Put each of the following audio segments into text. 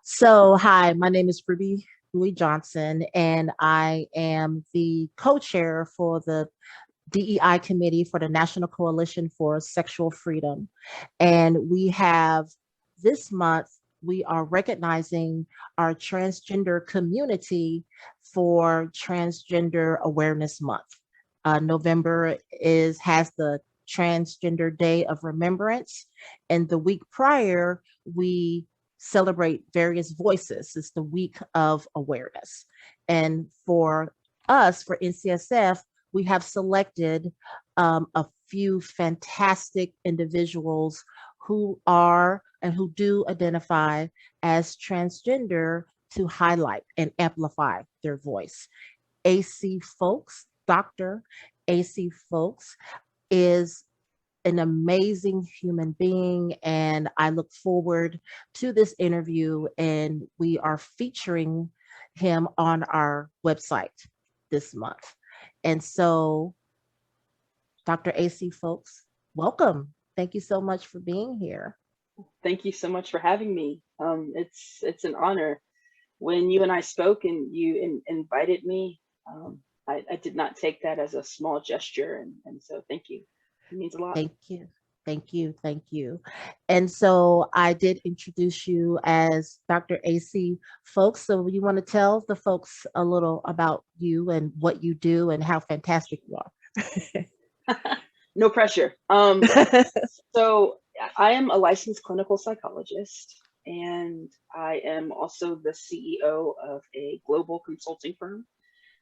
So, hi, my name is Ruby Louis Johnson, and I am the co-chair for the DEI committee for the National Coalition for Sexual Freedom. And we have this month, we are recognizing our transgender community for Transgender Awareness Month. November is has the Transgender Day of Remembrance, and the week prior, we celebrate various voices. It's the week of awareness. And for us, for NCSF, we have selected a few fantastic individuals who are and who do identify as transgender to highlight and amplify their voice. AC Folks, Dr. AC Folks, is an amazing human being, and I look forward to this interview. And we are featuring him on our website this month. And so, Dr. AC Folks, welcome. Thank you so much for being here. Thank you so much for having me. It's an honor. When you and I spoke and you invited me, I did not take that as a small gesture, and so thank you. It means a lot. Thank you. Thank you. Thank you. And so I did introduce you as Dr. AC Folks. So you want to tell the folks a little about you and what you do and how fantastic you No pressure. are. So I am a licensed clinical psychologist, and I am also the CEO of a global consulting firm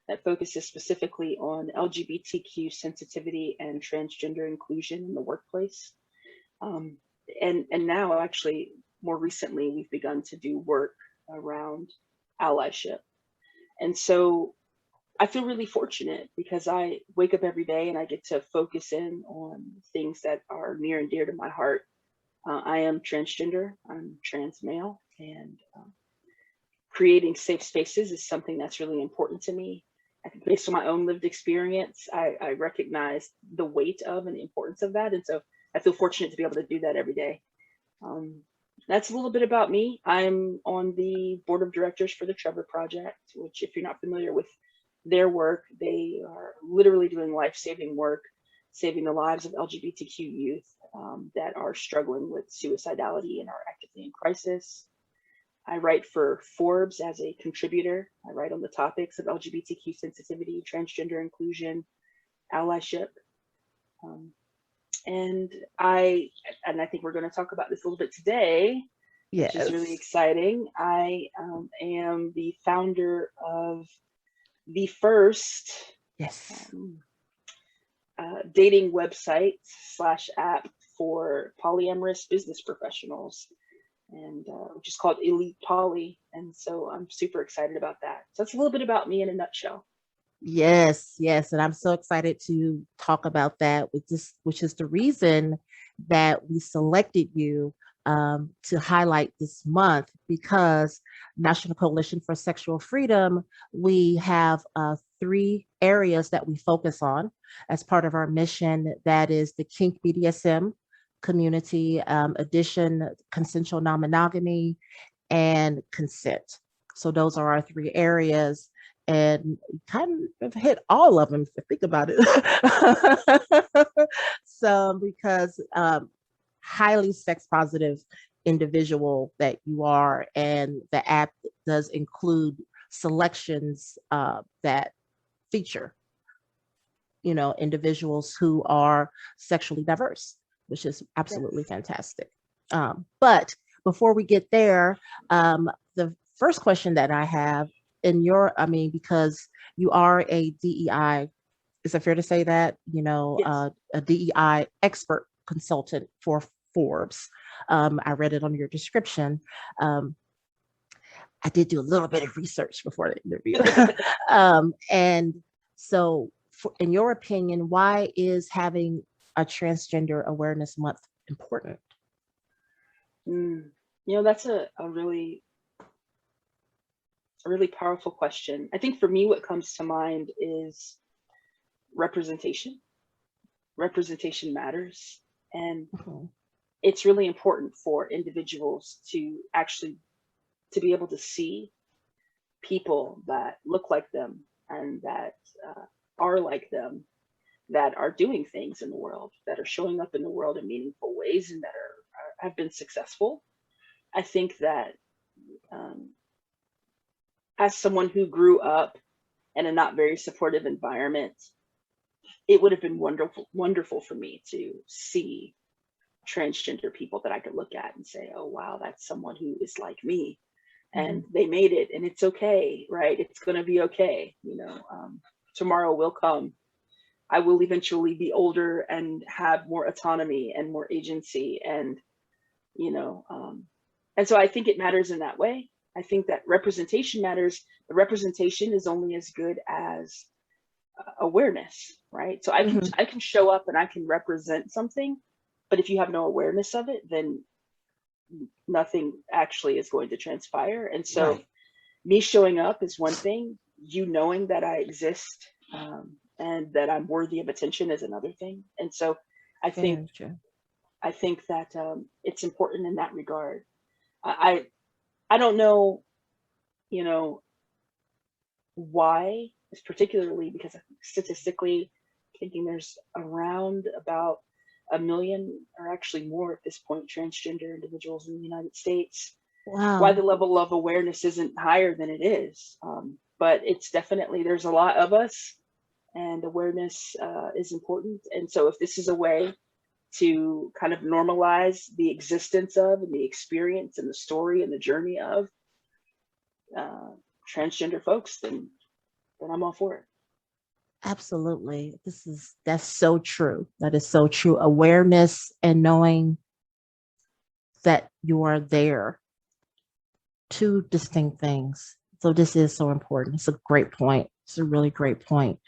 that focuses specifically on LGBTQ sensitivity and transgender inclusion in the workplace. Um, and now, actually, more recently, we've begun to do work around allyship. And so I feel really fortunate because I wake up every day and I get to focus in on things that are near and dear to my heart. I am transgender, I'm trans male, and creating safe spaces is something that's really important to me. I think based on my own lived experience, I recognize the weight of and the importance of that. And so I feel fortunate to be able to do that every day. Um, that's a little bit about me. I'm on the board of directors for the Trevor Project, which, if you're not familiar with their work, they are literally doing life saving work, saving the lives of LGBTQ youth that are struggling with suicidality and are actively in crisis. I write for Forbes as a contributor. I write on the topics of LGBTQ sensitivity, transgender inclusion, allyship. Um, and I think we're going to talk about this a little bit today, which is really Yes. exciting. I am the founder of the first Yes. um, dating website slash app for polyamorous business professionals, and which is called Elite Poly. And so I'm super excited about that. So that's a little bit about me in a nutshell. Yes, yes, and I'm so excited to talk about that with this, which is the reason that we selected you to highlight this month because National Coalition for Sexual Freedom, we have three areas that we focus on as part of our mission. That is the kink BDSM community, addition, consensual non-monogamy, and consent. So those are our three areas, and kind of hit all of them if you think about it. So because highly sex positive individual that you are, and the app does include selections that feature, individuals who are sexually diverse, which is absolutely Yes. fantastic. But before we get there, the first question that I have I mean, because you are a DEI, is it fair to say that, Yes. a DEI expert consultant for Forbes? I read it on your description. Um, I did do a little bit of research before the interview. And so, in your opinion, why is having a Transgender Awareness Month important? Mm. That's a really powerful question. I think for me, what comes to mind is representation. Representation matters. And Mhm. it's really important for individuals to actually to be able to see people that look like them and that are like them, that are doing things in the world, that are showing up in the world in meaningful ways, and that have been successful. I think that as someone who grew up in a not very supportive environment, it would have been wonderful for me to see transgender people that I could look at and say, oh, wow, that's someone who is like me, and they made it, and it's okay, right? It's going to be okay. Tomorrow will come. I will eventually be older and have more autonomy and more agency, and and so I think it matters in that way. I think that representation matters. The representation is only as good as awareness, right? So I can show up and I can represent something, but if you have no awareness of it, then nothing actually is going to transpire. And so me showing up is one thing, you knowing that I exist and that I'm worthy of attention is another thing. And so I think that it's important in that regard. I don't know, why, it's particularly because statistically thinking there's around about 1 million, or actually more at this point, transgender individuals in the United States. Wow. Why the level of awareness isn't higher than it is. But it's definitely, there's a lot of us, and awareness is important. And so if this is a way to kind of normalize the existence of, and the experience and the story and the journey of transgender folks, then I'm all for it. Absolutely. That's so true. That is so true. Awareness and knowing that you are there. Two distinct things. So this is so important. It's a great point. It's a really great point.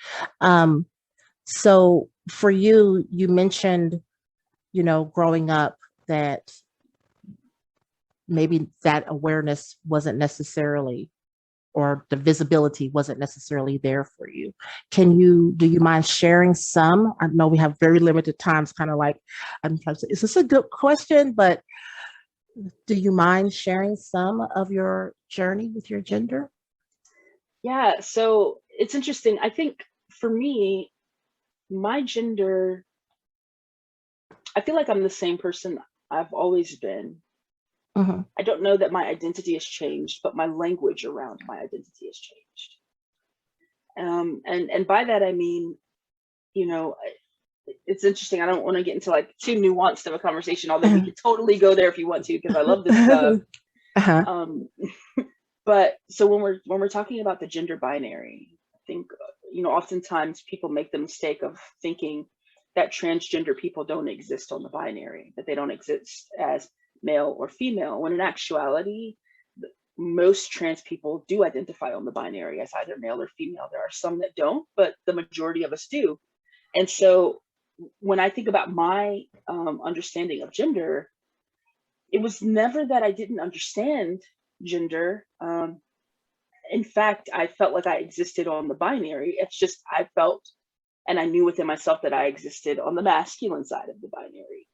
So for you, you mentioned, growing up, that maybe that awareness wasn't necessarily, or the visibility wasn't necessarily there for you. Do you mind sharing some? I know we have very limited times, kind of like, I'm trying to say, is this a good question? But do you mind sharing some of your journey with your gender? Yeah, so it's interesting. I think for me, my gender, I feel like I'm the same person I've always been. I don't know that my identity has changed, but my language around my identity has changed. And by that, I mean, it's interesting. I don't want to get into like too nuanced of a conversation, although we could totally go there if you want to, because I love this stuff. But so when we're talking about the gender binary, I think, oftentimes people make the mistake of thinking that transgender people don't exist on the binary, that they don't exist as male or female, when in actuality, most trans people do identify on the binary as either male or female. There are some that don't, but the majority of us do. And so when I think about my understanding of gender, it was never that I didn't understand gender. In fact, I felt like I existed on the binary. It's just I felt and I knew within myself that I existed on the masculine side of the binary.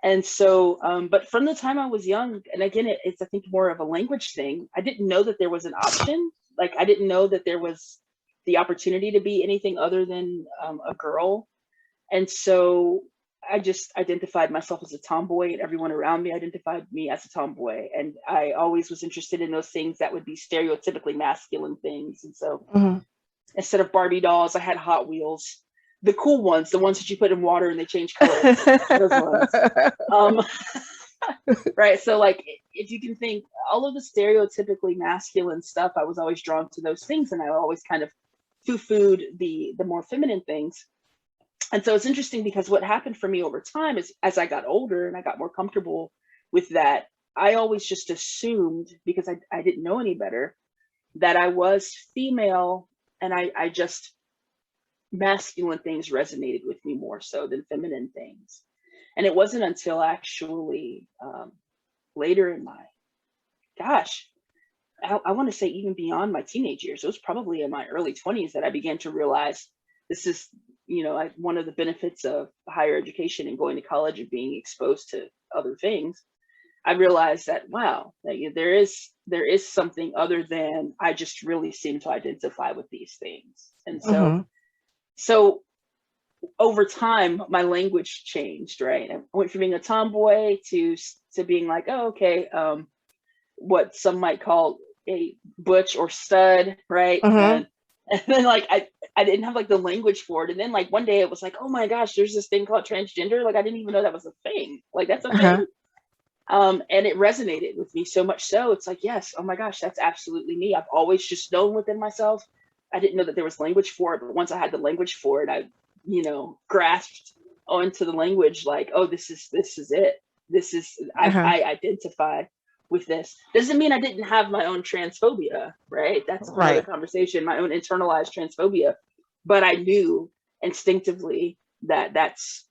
And so, but from the time I was young, and again, it's I think more of a language thing, I didn't know that there was an option. Like I didn't know that there was the opportunity to be anything other than a girl. And so I just identified myself as a tomboy, and everyone around me identified me as a tomboy. And I always was interested in those things that would be stereotypically masculine things. And so instead of Barbie dolls, I had Hot Wheels, the cool ones, the ones that you put in water and they change colors. Those ones. Right. So like, if you can think all of the stereotypically masculine stuff, I was always drawn to those things, and I always kind of foo-fooed the more feminine things. And so it's interesting because what happened for me over time is, as I got older and I got more comfortable with that, I always just assumed, because I didn't know any better, that I was female, and I just, masculine things resonated with me more so than feminine things. And it wasn't until actually later in my, I want to say even beyond my teenage years, it was probably in my early 20s that I began to realize this is, one of the benefits of higher education and going to college and being exposed to other things, I realized that, wow, that, there is something other than I just really seem to identify with these things. And Mm-hmm. so over time, my language changed, right? I went from being a tomboy to being like, oh, okay, what some might call a butch or stud, right? Mm-hmm. And then like I didn't have like the language for it. And then like one day it was like, oh my gosh, there's this thing called transgender. Like I didn't even know that was a thing. Like that's a Uh-huh. thing. And it resonated with me so much so it's like, yes, oh my gosh, that's absolutely me. I've always just known within myself. I didn't know that there was language for it, but once I had the language for it, I, grasped onto the language like, oh, this is it. This is, Uh-huh. I identify with this. Doesn't mean I didn't have my own transphobia, right? That's another Right. conversation, my own internalized transphobia. But I knew instinctively that that's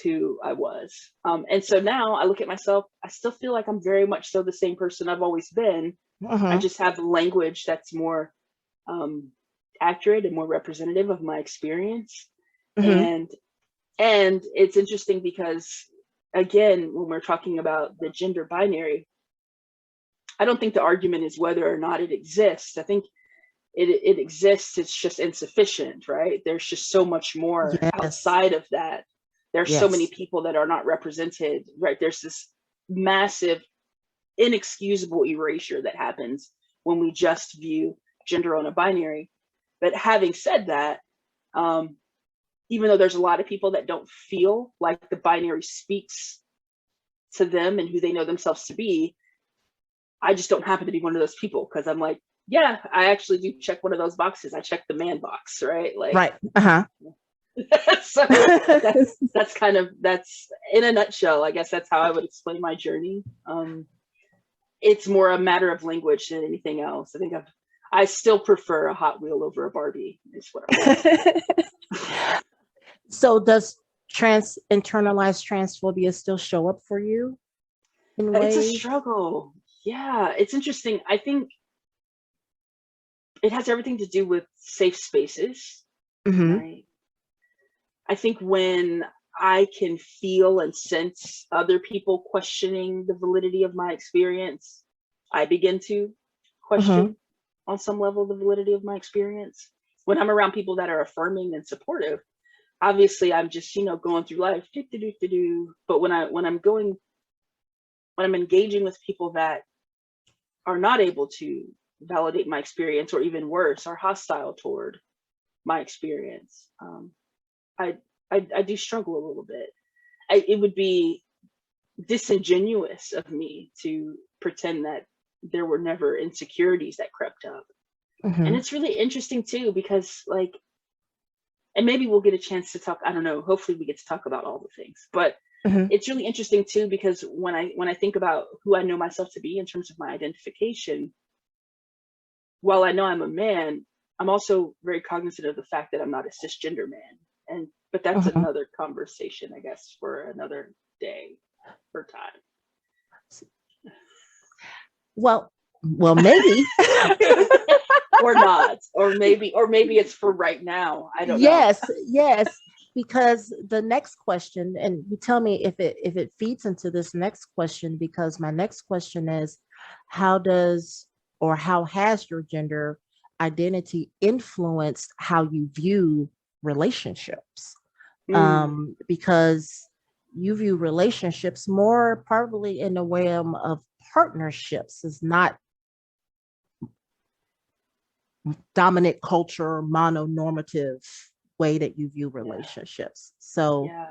who I was. And so now I look at myself, I still feel like I'm very much so the same person I've always been. I Mm-hmm. just have language that's more accurate and more representative of my experience. Mm-hmm. And it's interesting because, again, when we're talking about the gender binary, I don't think the argument is whether or not it exists. I think it exists, it's just insufficient, right? There's just so much more Yes. outside of that. There's so many Yes. people that are not represented, right? There's this massive, inexcusable erasure that happens when we just view gender on a binary. But having said that, even though there's a lot of people that don't feel like the binary speaks to them and who they know themselves to be, I just don't happen to be one of those people because I'm like, yeah, I actually do check one of those boxes. I check the man box, right? Like, Right. Uh-huh. so that's in a nutshell. I guess that's how I would explain my journey. It's more a matter of language than anything else. I think I still prefer a Hot Wheel over a Barbie. Is what I'm. So does internalized transphobia still show up for you in It's a ways? struggle. Yeah, it's interesting. I think it has everything to do with safe spaces, Mm-hmm. right? I think when I can feel and sense other people questioning the validity of my experience, I begin to Mm-hmm. question on some level the validity of my experience. When I'm around people that are affirming and supportive, obviously I'm just, going through life, but when I'm engaging with people that are not able to validate my experience, or even worse, are hostile toward my experience, I, I do struggle a little bit. It would be disingenuous of me to pretend that there were never insecurities that crept up. And Mm-hmm. it's really interesting too, because like, and maybe we'll get a chance to talk, I don't know, hopefully we get to talk about all the things, but Mm-hmm. it's really interesting too, because when I think about who I know myself to be in terms of my identification, while I know I'm a man, I'm also very cognizant of the fact that I'm not a cisgender man. But that's Mm-hmm. another conversation, I guess, for another day or time. Well, maybe. Or not, or maybe it's for right now. I don't know. Yes, yes, because the next question, and you tell me if it feeds into this next question, because my next question is, how does or how has your gender identity influenced how you view relationships? Mm, Because you view relationships more probably in the realm of partnerships, is not dominant culture, mononormative way that you view yeah, relationships. So, yeah.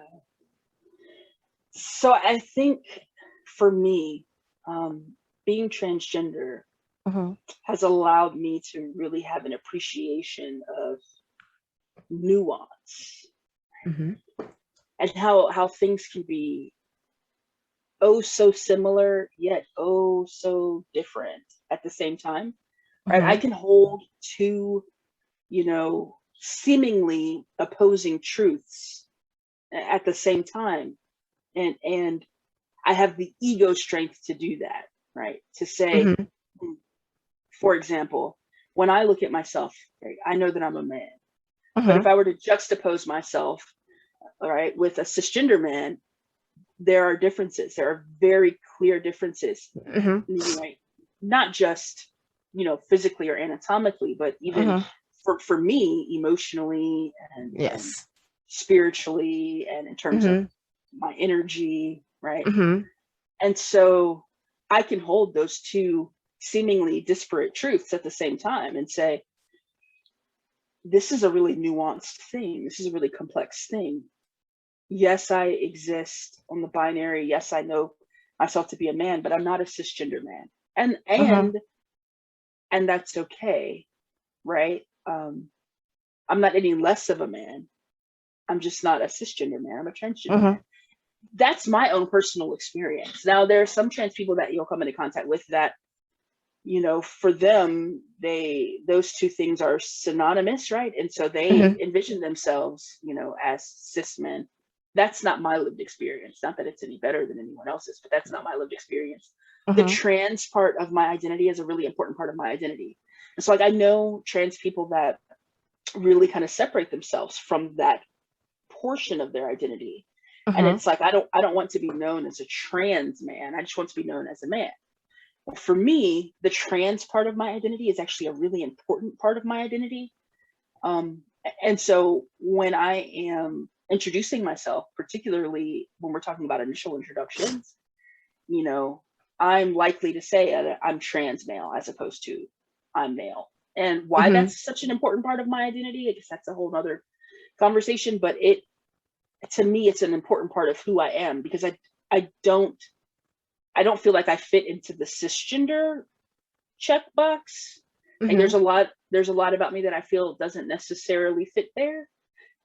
So I think for me, being transgender mhm, has allowed me to really have an appreciation of nuance, mhm, and how things can be oh so similar yet oh so different at the same time, right? I mhm, can hold two, seemingly opposing truths at the same time, and I have the ego strength to do that, right? To say, mhm, for example, when I look at myself, right, I know that I'm a man, but if mhm, I were to juxtapose myself, all right, with a cisgender man, there are differences. There are very clear differences, Mm-hmm. right? Not just, physically or anatomically, but even Mm-hmm. for me, emotionally and Yes. spiritually, and in terms of Mm-hmm. my energy, right? Mm-hmm. And so I can hold those two seemingly disparate truths at the same time and say, this is a really nuanced thing. This is a really complex thing. Yes, I exist on the binary. Yes, I know myself to be a man, but I'm not a cisgender man. And Mm-hmm. and and that's okay, right? I'm not any less of a man. I'm just not a cisgender man. I'm a transgender Mm-hmm. man. That's my own personal experience. Now, there are some trans people that you'll come into contact with that, for them, those two things are synonymous, right? And so they Mm-hmm. envision themselves, as cis men. That's not my lived experience. Not that it's any better than anyone else's, but that's not my lived experience. The Mm-hmm. trans part of my identity is a really important part of my identity. And so, like, I know trans people that really kind of separate themselves from that portion of their identity. And Mm-hmm. it's like, I don't want to be known as a trans man. I just want to be known as a man. For me, the trans part of my identity is actually a really important part of my identity. And so when I am introducing myself, particularly when we're talking about initial introductions, you know, I'm likely to say I'm trans male as opposed to I'm male. And why Mm-hmm. that's such an important part of my identity, I guess that's a whole other conversation. But to me, it's an important part of who I am, because I don't I don't feel like I fit into the cisgender checkbox. Like, Mm-hmm. there's a lot about me that I feel doesn't necessarily fit there.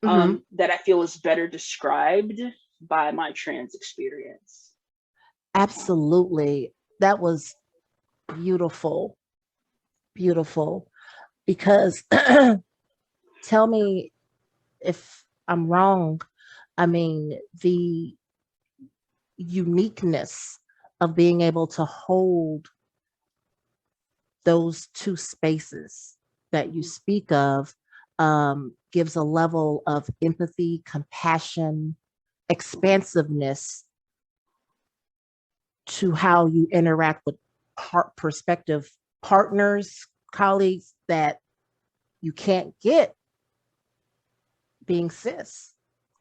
Mm-hmm. That I feel is better described by my trans experience. Absolutely. That was beautiful. Beautiful. Because tell me if I'm wrong. I mean, the uniqueness of being able to hold those two spaces that you Mhm. speak of gives a level of empathy, compassion, expansiveness to how you interact with prospective partners, colleagues that you can't get being cis.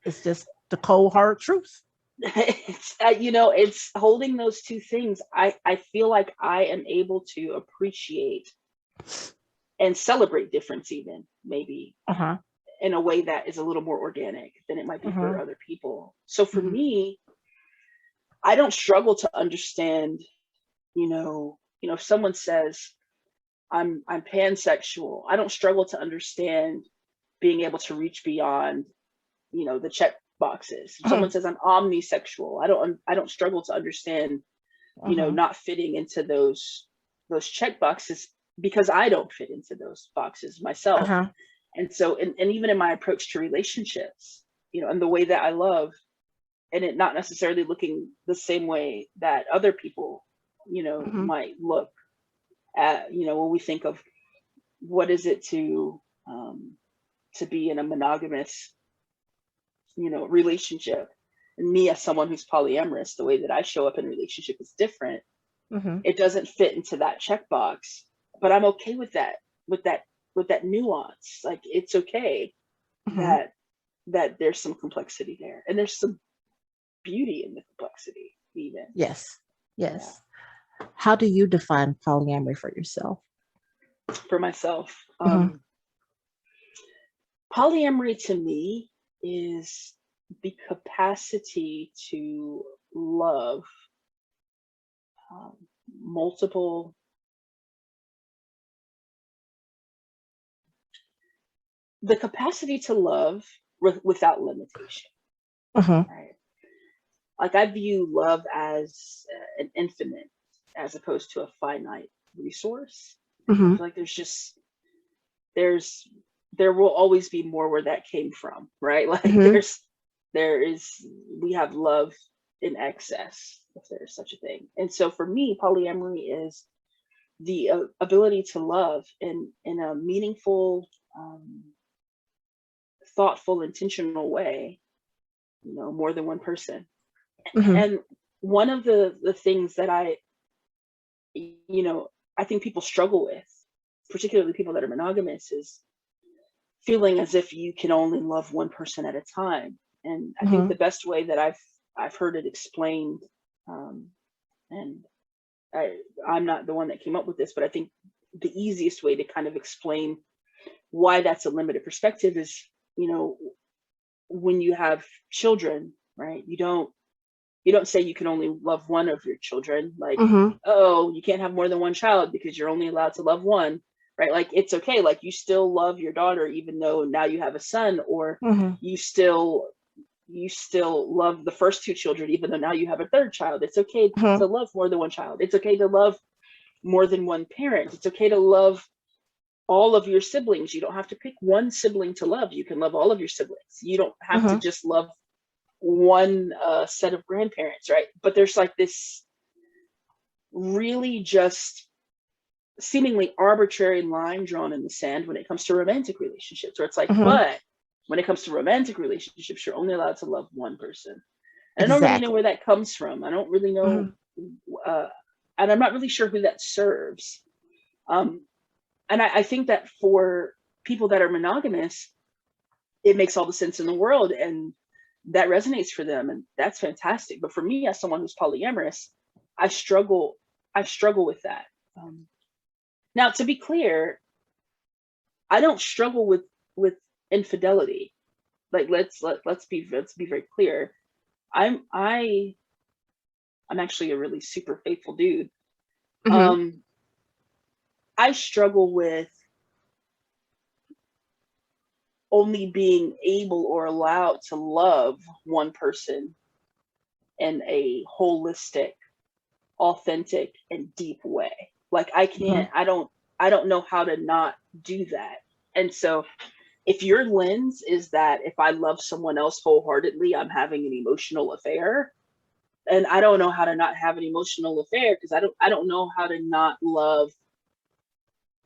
It's just the cold hard truth. It's holding those two things. I feel like I am able to appreciate and celebrate difference, even maybe Uh-huh. in a way that is a little more organic than it might be Uh-huh. for other people. So for Mm-hmm. me, I don't struggle to understand, if someone says I'm pansexual, I don't struggle to understand being able to reach beyond, the check boxes. If Uh-huh. someone says I'm omnisexual, I don't struggle to understand, Uh-huh. not fitting into those check boxes, because I don't fit into those boxes myself. Uh-huh. And so, and even in my approach to relationships, and the way that I love, and it not necessarily looking the same way that other people, Uh-huh. might look at, when we think of what is it to be in a monogamous, relationship. And me, as someone who's polyamorous, the way that I show up in a relationship is different. Uh-huh. It doesn't fit into that checkbox, but I'm okay with that, with that, with that nuance. Like, it's okay Uh-huh. that there's some complexity there, and there's some beauty in the complexity, even. Yes. Yeah. Yes. How do you define polyamory for yourself? For myself, Uh-huh. polyamory to me is the capacity to love um, multiple, the capacity to love without limitation, Uh-huh. right? Like, I view love as an infinite as opposed to a finite resource. I Uh-huh. feel like there's there will always be more where that came from, right? Like, Uh-huh. there is we have love in excess, if there's such a thing. And so for me, polyamory is the ability to love in a meaningful, thoughtful, intentional way, more than one person. Mhm. And one of the things that I think people struggle with, particularly people that are monogamous, is feeling as if you can only love one person at a time. And I think Mhm. the best way that I've heard it explained, um, and I'm not the one that came up with this, but I think the easiest way to kind of explain why that's a limited perspective is, you know, when you have children, right? You don't say you can only love one of your children, like, Mhm. oh, you can't have more than one child because you're only allowed to love one, right? Like, it's okay. Like, you still love your daughter even though now you have a son, or Mhm. you still love the first two children even though now you have a third child. It's okay to Mhm. love more than one child. It's okay to love more than one parent. It's okay to love all of your siblings. You don't have to pick one sibling to love. You can love all of your siblings. You don't have to Mhm. just love one set of grandparents, right? But there's like this really just seemingly arbitrary line drawn in the sand when it comes to romantic relationships, where it's like, Mhm. but when it comes to romantic relationships, you're only allowed to love one person. And I don't really know Exactly. where that comes from. I don't really know, Mhm. uh, and I'm not really sure who that serves. Um, and I think that for people that are monogamous, it makes all the sense in the world, and that resonates for them, and that's fantastic. But for me, as someone who's polyamorous, I struggle. I struggle with that. Um, Now, to be clear, I don't struggle with infidelity. Like, let's be very clear. I'm I I'm actually a really super faithful dude. Mhm. Um, I struggle with only being able or allowed to love one person in a holistic, authentic, and deep way. Like, I Mhm. can't, I don't know how to not do that. And so if your lens is that if I love someone else wholeheartedly, I'm having an emotional affair, and I don't know how to not have an emotional affair, because I don't know how to not love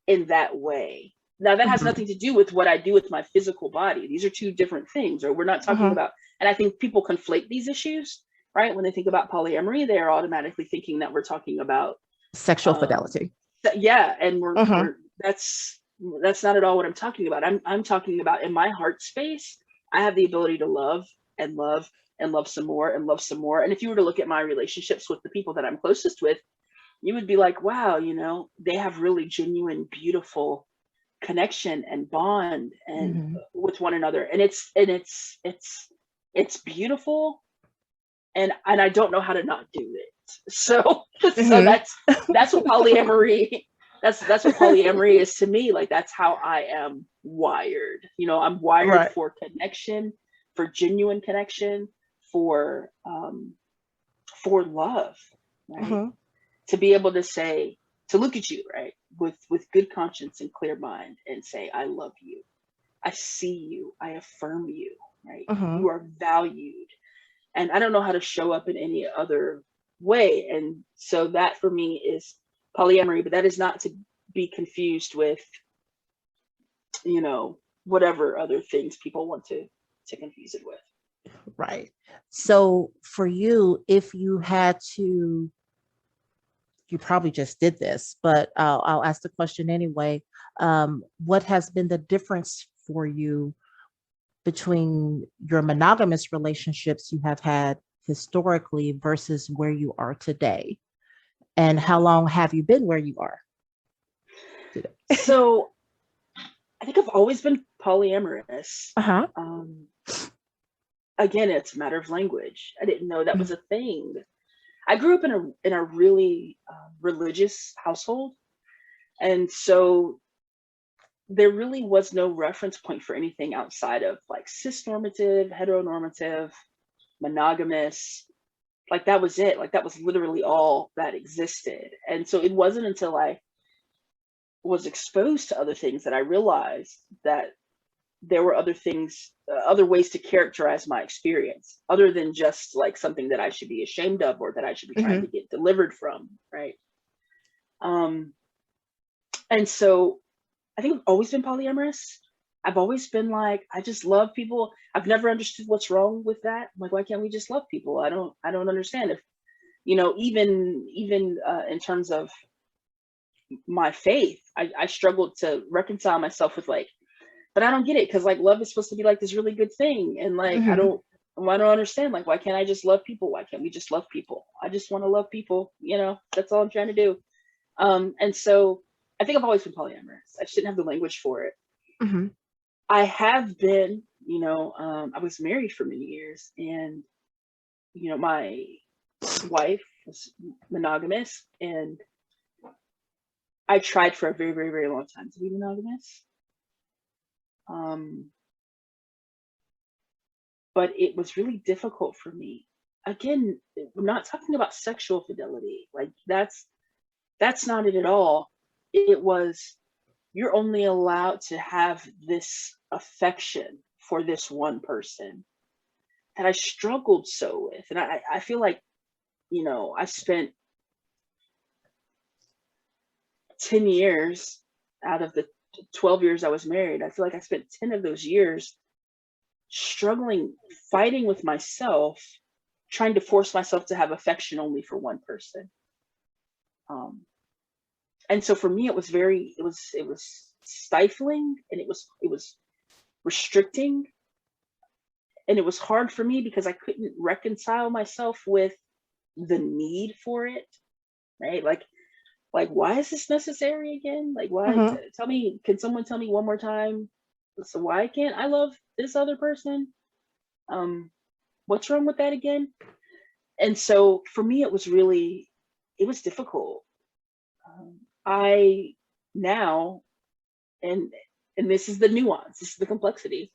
in that way. Now, that has Mhm. nothing to do with what I do with my physical body. These are two different things, or we're not talking Mhm. about, and I think people conflate these issues, right? When they think about polyamory, they are automatically thinking that we're talking about, Sexual um, fidelity. yeah, and we're Mhm. that's not at all what I'm talking about. I'm talking about, in my heart space, I have the ability to love and love and love some more and love some more. And if you were to look at my relationships with the people that I'm closest with, you would be like, wow, they have really genuine, beautiful connection and bond and Mhm. with one another. And it's beautiful, and I don't know how to not do it. So so Mhm. that's what polyamory that's what polyamory is to me. Like, that's how I am wired. I'm wired Right. for connection, for genuine connection, for love, right? Mhm. To be able to say, to look at you, right, with good conscience and clear mind, and say, I love you. I see you. I affirm you, right? You Mhm. are valued. And I don't know how to show up in any other way. And so that for me is polyamory, but that is not to be confused with, whatever other things people want to confuse it with. Right. So for you, if you had to, you probably just did this, but I'll ask the question anyway. What has been the difference for you between your monogamous relationships you have had historically versus where you are today? And how long have you been where you are today? So I think I've always been polyamorous. Uh-huh. Um, Again, it's a matter of language. I didn't know that was a thing. I grew up in a really religious household, and so there really was no reference point for anything outside of like cis-normative, heteronormative, monogamous. Like, that was it. Like, that was literally all that existed. And so it wasn't until I was exposed to other things that I realized that there were other things, other ways to characterize my experience, other than just like something that I should be ashamed of or that I should be trying to Hmm. get delivered from, right? Um, and so I think I've always been polyamorous. I've always been like, I just love people. I've never understood what's wrong with that. I'm like, why can't we just love people? I don't understand. If, even in terms of my faith, I struggled to reconcile myself with like, but I don't get it, because like love is supposed to be like this really good thing, and like I Mhm. don't understand, like, why can't I just love people? Why can't we just love people? I just want to love people, that's all I'm trying to do. And so I think I've always been polyamorous. I just didn't have the language for it. Mhm. I have been, I was married for many years, and my wife was monogamous, and I tried for a very, very, very long time to be monogamous. Um, but it was really difficult for me. Again, we're not talking about sexual fidelity. Like that's not it at all. It was, you're only allowed to have this affection for this one person that I struggled so with. And I feel like, I spent 10 years out of the 12 years I was married. I feel like I spent 10 of those years struggling, fighting with myself, trying to force myself to have affection only for one person. And so for me, it was stifling, and it was restricting, and it was hard for me because I couldn't reconcile myself with the need for it, right? Like why is this necessary again? Like why? Mhm. Tell me, can someone tell me one more time? So why can't I love this other person? Um, what's wrong with that again? And so for me, it was difficult. I now, and this is the nuance, this is the complexity.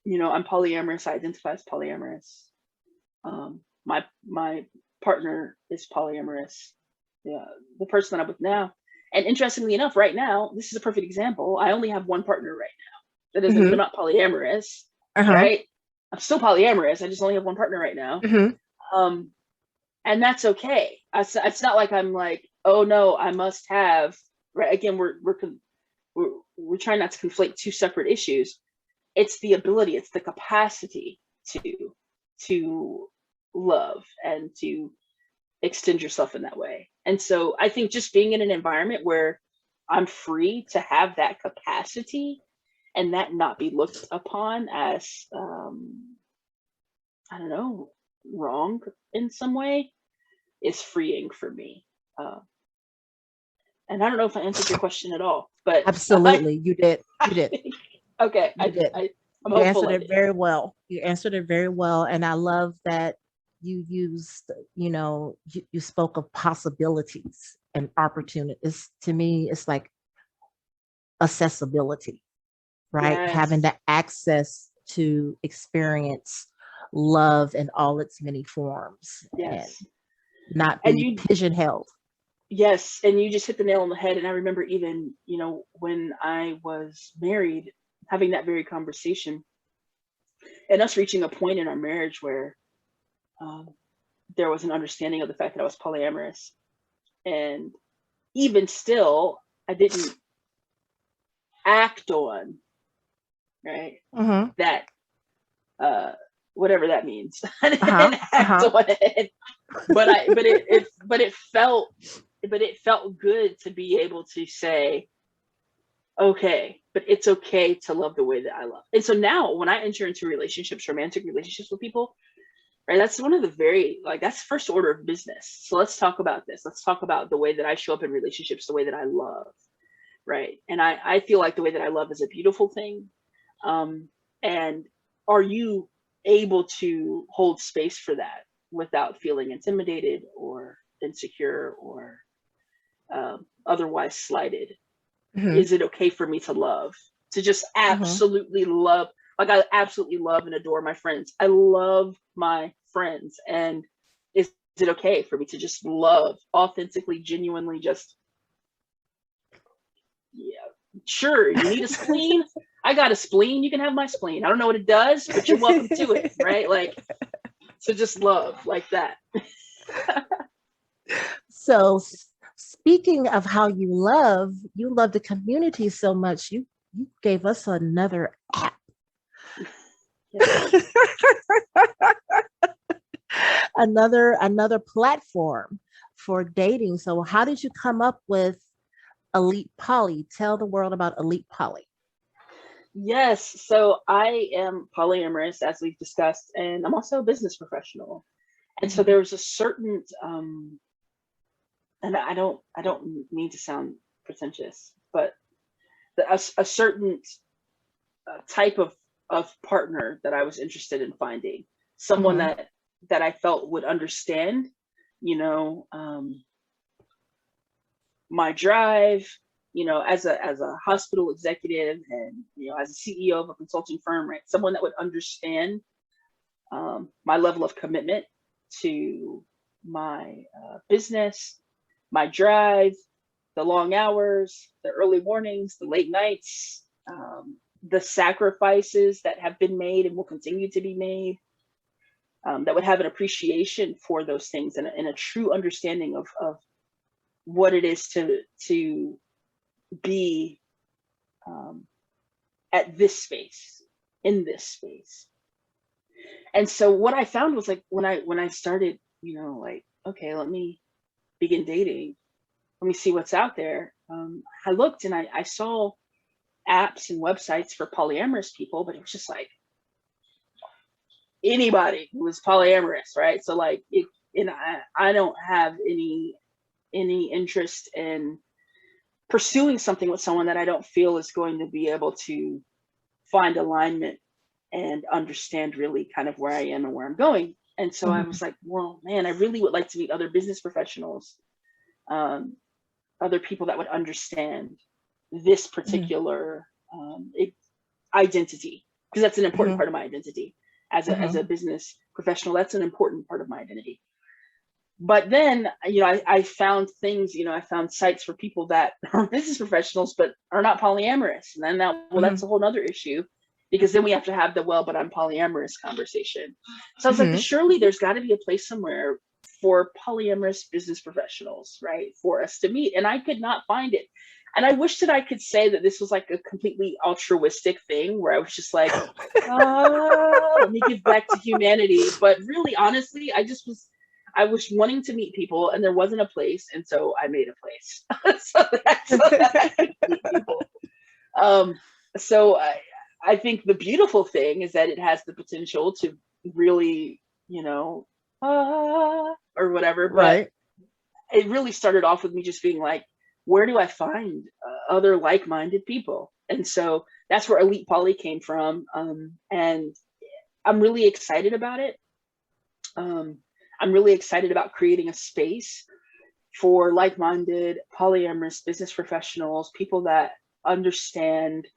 I'm polyamorous. I identify as polyamorous. My partner is polyamorous. Yeah, the person that I'm with now. And interestingly enough, right now, this is a perfect example. I only have one partner right now. That doesn't mean I'm Mhm. not polyamorous, Uh-huh. right? I'm still polyamorous. I just only have one partner right now. Mhm. Um, and that's okay. It's not like I'm like, oh no, I must have. Right? Again, we're trying not to conflate two separate issues. It's the ability, it's the capacity to love and to extend yourself in that way. And so I think just being in an environment where I'm free to have that capacity and that not be looked upon as I don't know, wrong in some way, is freeing for me. Uh, and I don't know if I answered your question at all, but Absolutely. You did. You did. okay, You did. I'm You hopeful answered I it did. very well. You answered it very well. And I love that you used, you spoke of possibilities and opportunities. To me, it's like accessibility, right? Having Yes, the access to experience love in all its many forms and yes. not And be you, pigeonholed. yes, and you just hit the nail on the head. And I remember even, when I was married, having that very conversation and us reaching a point in our marriage where um, there was an understanding of the fact that I was polyamorous. And even still, I didn't act on, right, Mm-hmm. that, uh, whatever that means. I Uh-huh. didn't act Uh-huh. on it, but it felt good to be able to say, okay, but it's okay to love the way that I love. And so now when I enter into relationships, romantic relationships with people, right, that's one of the that's first order of business. So let's talk about this. Let's talk about the way that I show up in relationships, the way that I love, right? And I feel like the way that I love is a beautiful thing. And are you able to hold space for that without feeling intimidated or insecure or otherwise slighted? Mm-hmm. Is it okay for me to love, to just Mm-hmm. absolutely love? Like I absolutely love and adore my friends. I love my friends. And is it okay for me to just love authentically, genuinely, just, yeah, sure, you need a spleen? I got a spleen. You can have my spleen. I don't know what it does, but you're welcome to it, right? Like, so just love like that. So, speaking of how you love the community so much. You you gave us another app. Yes. Another platform for dating. So how did you come up with Elite Poly? Tell the world about Elite Poly. Yes, so I am polyamorous, as we've discussed, and I'm also a business professional. And so Mhm. there was a certain, and I don't mean to sound pretentious, but a certain type of partner that I was interested in finding, someone Mhm. that I felt would understand, you know, my drive, as a hospital executive, and as a CEO of a consulting firm, right? Someone that would understand my level of commitment to my business, my drive, the long hours, the early mornings, the late nights, the sacrifices that have been made and will continue to be made, that would have an appreciation for those things, and a true understanding of what it is to be um, at this space, in this space. And so what I found was, like, when I started, like, okay, let me begin dating, let me see what's out there. I looked and I saw apps and websites for polyamorous people, but it was just like anybody who was polyamorous, right? So like and I don't have any interest in pursuing something with someone that I don't feel is going to be able to find alignment and understand really kind of where I am and where I'm going. And so I was Mhm. like, well, man, I really would like to meet other business professionals, um, other people that would understand this Mhm. particular identity, because that's an important Mhm. part of my identity as a Mhm. business professional. That's an important part of my identity. But then, I found things, I found sites for people that are business professionals but are not polyamorous. And then that's Mhm. a whole other issue, because then we have to have the, well, but I'm polyamorous conversation. So I was like, Mhm. surely there's got to be a place somewhere for polyamorous business professionals, right? For us to meet. And I could not find it. And I wish that I could say that this was like a completely altruistic thing where I was just like, let me give back to humanity. But really, honestly, I was wanting to meet people and there wasn't a place, and so I made a place so that I could meet people. Um, so I think the beautiful thing is that it has the potential to really, or whatever. But Right. it really started off with me just being like, where do I find other like-minded people? And so that's where Elite Poly came from, and I'm really excited about it. Um, I'm really excited about creating a space for like-minded polyamorous business professionals, people that understand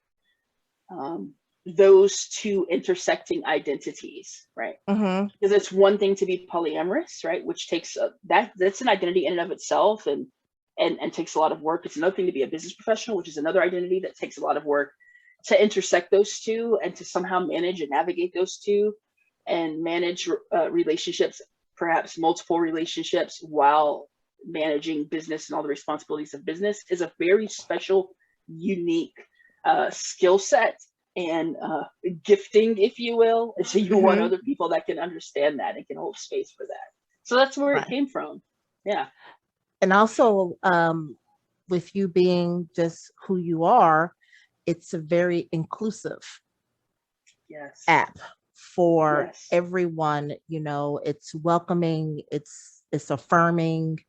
um, those two intersecting identities, right? Mhm. Because it's one thing to be polyamorous, right, which takes that's an identity in and of itself, and takes a lot of work. It's another thing to be a business professional, which is another identity that takes a lot of work to intersect those two and to somehow manage and navigate those two, and manage relationships, perhaps multiple relationships, while managing business and all the responsibilities of business, is a very special, unique skill set and gifting, if you will. And so you want Mhm. other people that can understand that and can hold space for that. So that's where it Right. came from. Yeah. And also, with you being just who you are, it's a very inclusive Yes. app for Yes. everyone. It's welcoming, it's affirming.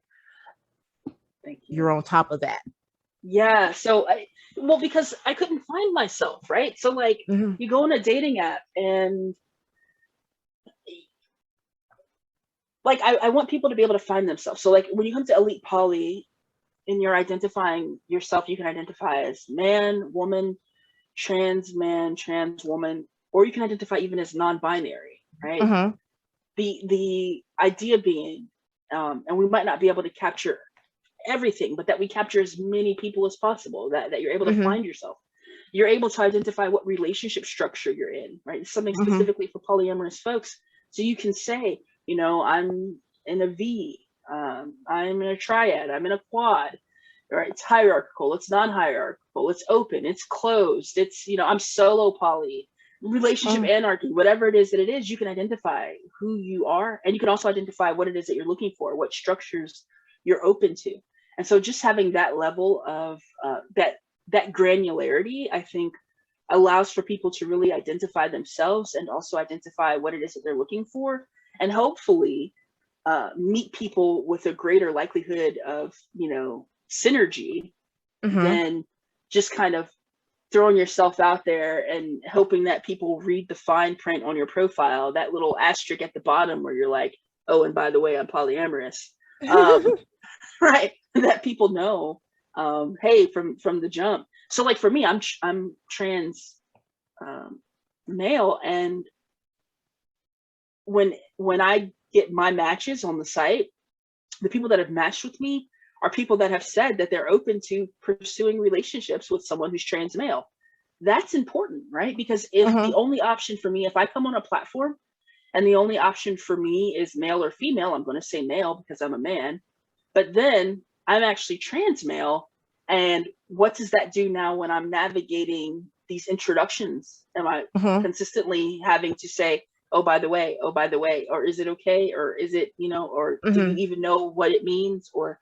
Thank You're you. on top of that. Yeah. Well, because I couldn't find myself, right? So like, Mhm. you go on a dating app and like, I want people to be able to find themselves. So like, when you come to Elite Poly and you're identifying yourself, you can identify as man, trans woman, or you can identify even as non-binary, right? Mhm. The idea being, and we might not be able to capture everything, but that we capture as many people as possible, that you're able to Mhm. find yourself. You're able to identify what relationship structure you're in, right? It's something Mhm. specifically for polyamorous folks. So you can say, I'm in a V, I'm in a triad, I'm in a quad, right? It's hierarchical, it's non-hierarchical, hierarchical, it's open, it's closed, it's, I'm solo poly, relationship anarchy, whatever it is that it is, you can identify who you are. And you can also identify what it is that you're looking for, what structures you're open to. And so just having that level of that granularity, I think, allows for people to really identify themselves and also identify what it is that they're looking for, and hopefully meet people with a greater likelihood of, synergy than just kind of throwing yourself out there and hoping that people read the fine print on your profile, that little asterisk at the bottom where you're like, oh, and by the way, I'm polyamorous. Right, that people know, hey, from the jump. So like for me, I'm trans male, and when I get my matches on the site, the people that have matched with me are people that have said that they're open to pursuing relationships with someone who's trans male. That's important, right? Because if the only option for me, if I come on a platform and the only option for me is male or female, I'm going to say male because I'm a man, but then I'm actually trans male. And what does that do now when I'm navigating these introductions? Am I consistently having to say, oh, by the way, or is it okay? Or is it, or do you even know what it means? Or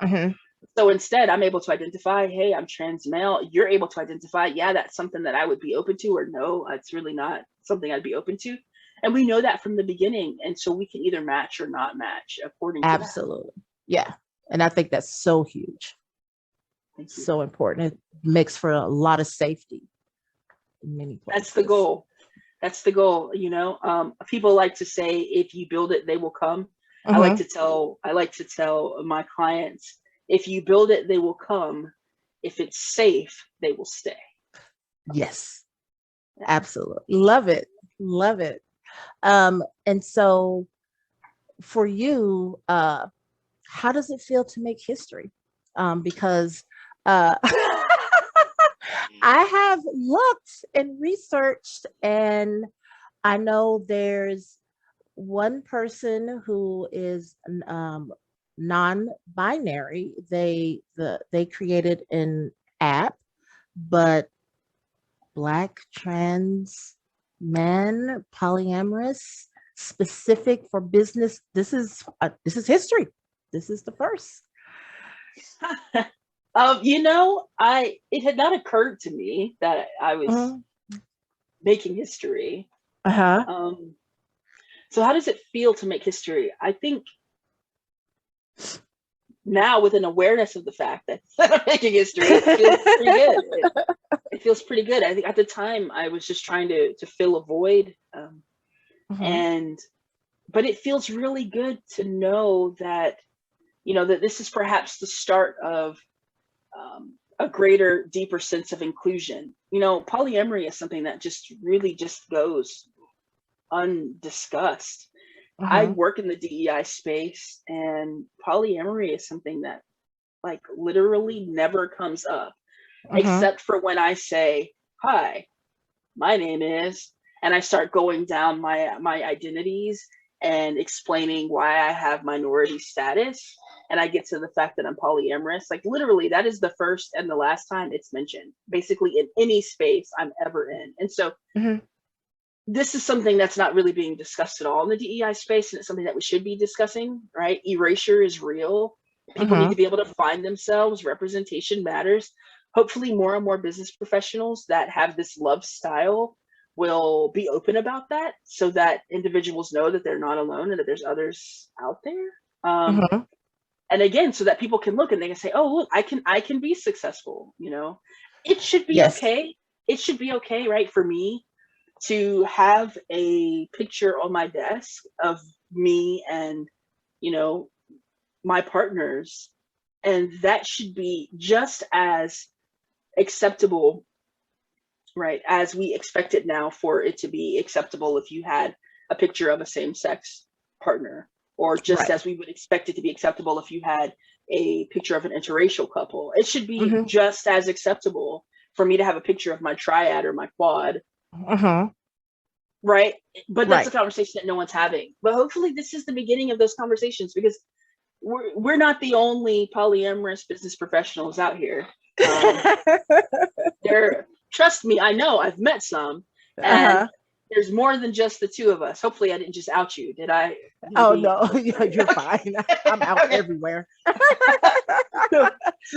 so instead I'm able to identify, hey, I'm trans male. You're able to identify, yeah, that's something that I would be open to, or no, it's really not something I'd be open to. And we know that from the beginning. And so we can either match or not match according to that. Absolutely. Yeah. And I think that's so huge. So important. It makes for a lot of safety in many places. That's the goal. That's the goal. People like to say, if you build it, they will come. I like to tell my clients, if you build it, they will come. If it's safe, they will stay. Yes, absolutely. Love it. Love it. And so for you, how does it feel to make history? Because I have looked and researched, and I know there's one person who is non-binary. They created an app, but Black trans men, polyamorous, specific for business. This is history. This is the first. It had not occurred to me that I was making history. So how does it feel to make history? I think now, with an awareness of the fact that I'm making history, it feels pretty good. It feels pretty good. I think at the time I was just trying to fill a void, but it feels really good to know that that this is perhaps the start of a greater, deeper sense of inclusion. Polyamory is something that just really just goes undiscussed. I work in the DEI space, and polyamory is something that like literally never comes up, except for when I say, hi, my name is, and I start going down my identities and explaining why I have minority status. And I get to the fact that I'm polyamorous. Like literally, that is the first and the last time it's mentioned, basically in any space I'm ever in. And so this is something that's not really being discussed at all in the DEI space, and it's something that we should be discussing, right? Erasure is real. People need to be able to find themselves. Representation matters. Hopefully more and more business professionals that have this love style will be open about that, so that individuals know that they're not alone and that there's others out there. And again, so that people can look and they can say, oh, look, I can be successful. It should be okay. It should be okay, right, for me to have a picture on my desk of me and, my partners. And that should be just as acceptable, right, as we expect it now for it to be acceptable if you had a picture of a same-sex partner, or just as we would expect it to be acceptable if you had a picture of an interracial couple. It should be just as acceptable for me to have a picture of my triad or my quad. Right. But that's a conversation that no one's having. But hopefully this is the beginning of those conversations, because we're not the only polyamorous business professionals out here. Trust me, I know, I've met some, and there's more than just the two of us. Hopefully I didn't just out you. Did I? Oh, no, you're fine. I'm out everywhere. So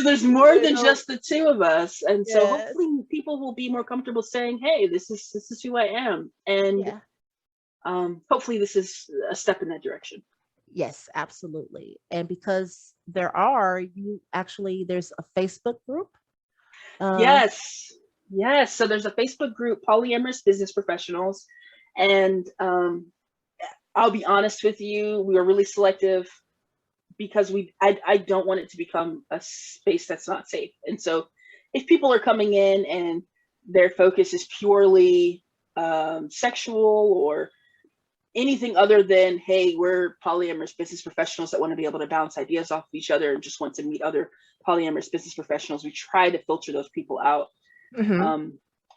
there's more than just the two of us. And Yes. so hopefully people will be more comfortable saying, hey, this is who I am. And hopefully this is a step in that direction. Yes, absolutely. And because there's a Facebook group. Yes. So there's a Facebook group, Polyamorous Business Professionals. And I'll be honest with you, we are really selective because I don't want it to become a space that's not safe. And so if people are coming in and their focus is purely sexual or anything other than, hey, we're polyamorous business professionals that want to be able to bounce ideas off of each other and just want to meet other polyamorous business professionals, we try to filter those people out.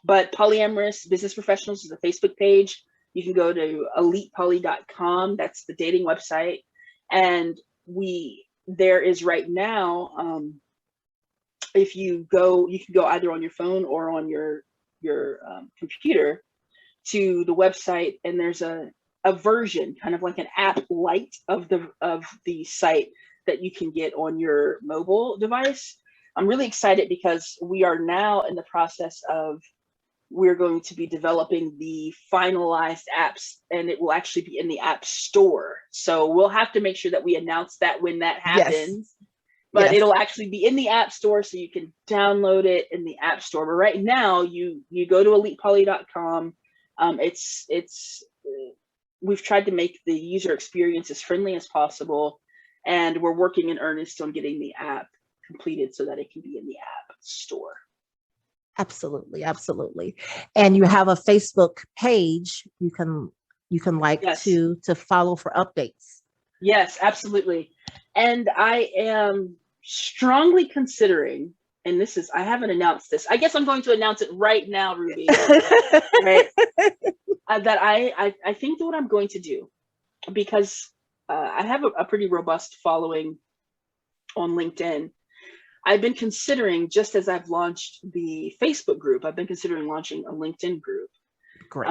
But Polyamorous Business Professionals is a Facebook page. You can go to elitepoly.com. That's the dating website. And there is right now, if you can go either on your phone or on your computer to the website, and there's a version, kind of like an app light of the site that you can get on your mobile device. I'm really excited because we are now in the process of, we're going to be developing the finalized apps, and it will actually be in the App Store. So we'll have to make sure that we announce that when that happens. Yes. But it'll actually be in the App Store, so you can download it in the App Store. But right now, you go to elitepoly.com. We've tried to make the user experience as friendly as possible, and we're working in earnest on getting the app completed so that it can be in the App Store. Absolutely. And you have a Facebook page you can like to follow for updates. Yes, absolutely. And I am strongly considering, and I haven't announced this. I guess I'm going to announce it right now, Ruby. Right? That I think that what I'm going to do, because I have a pretty robust following on LinkedIn. I've been considering, just as I've launched the Facebook group, I've been considering launching a LinkedIn group. Great.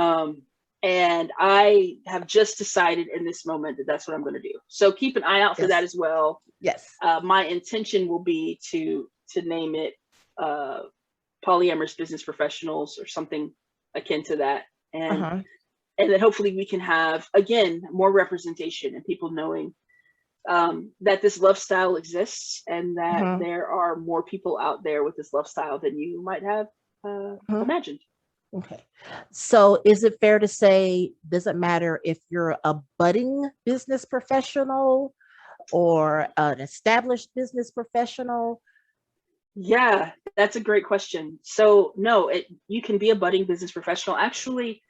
And I have just decided in this moment that that's what I'm going to do. So keep an eye out for that as well. Yes. My intention will be to name it Polyamorous Business Professionals or something akin to that. And then hopefully we can have, again, more representation and people knowing that this love style exists, and that there are more people out there with this love style than you might have imagined. Okay. So is it fair to say, doesn't matter if you're a budding business professional or an established business professional? Yeah, that's a great question. So no, you can be a budding business professional. Actually,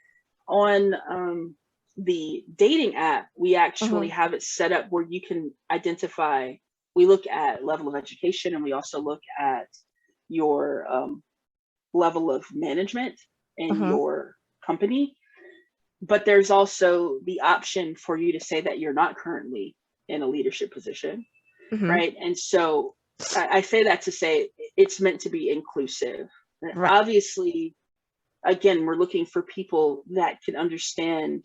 on the dating app, we actually have it set up where you can identify, we look at level of education, and we also look at your level of management in your company. But there's also the option for you to say that you're not currently in a leadership position, right? And so I say that to say it's meant to be inclusive. Right. Obviously, again, we're looking for people that can understand,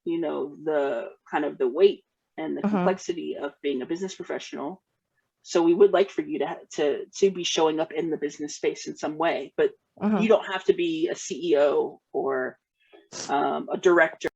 the kind of the weight and the complexity of being a business professional. So we would like for you to be showing up in the business space in some way, but you don't have to be a CEO or a director